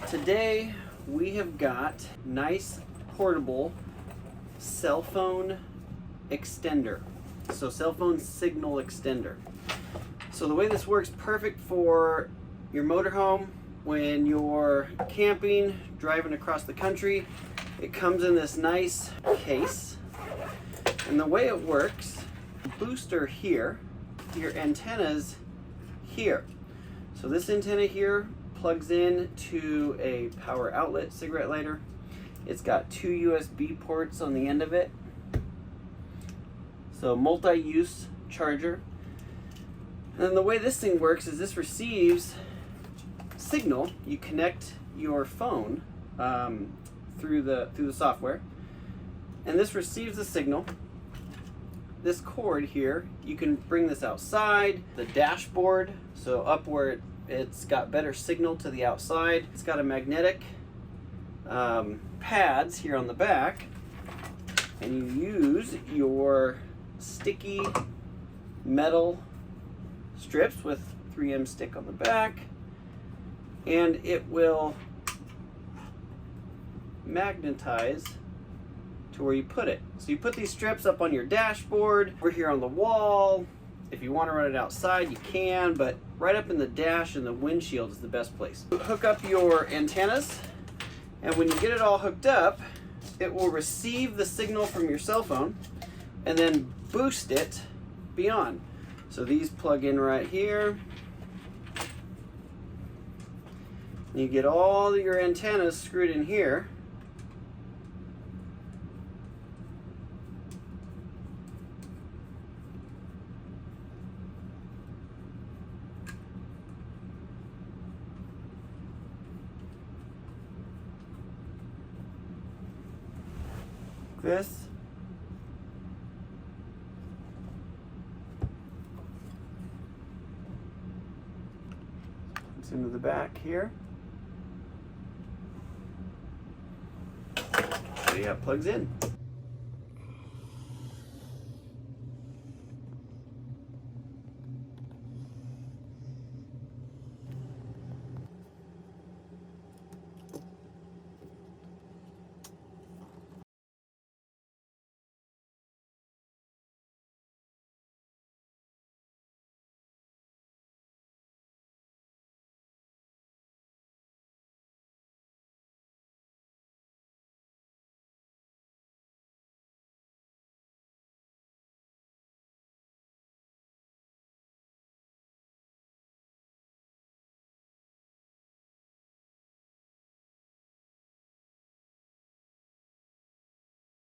Today we have got nice portable cell phone extender. So cell phone signal extender. So the way this works, perfect for your motorhome when you're camping, driving across the country. It comes in this nice case. And the way it works, booster here, your antennas here. So this antenna here plugs in to a power outlet cigarette lighter. It's got 2 USB ports on the end of it. So multi-use charger. And then the way this thing works is this receives signal. You connect your phone through the software, and this receives the signal. This cord here, you can bring this outside the dashboard, so up where it's got better signal to the outside. It's got a magnetic pads here on the back, and you use your sticky metal strips with 3M stick on the back, and it will magnetize to where you put it. So you put these strips up on your dashboard, over here on the wall. If you want to run it outside, you can, but right up in the dash and the windshield is the best place. Hook up your antennas, and when you get it all hooked up, it will receive the signal from your cell phone and then boost it beyond. So these plug in right here. You get all your antennas screwed in here. This. It's into the back here. So yeah, it plugs in.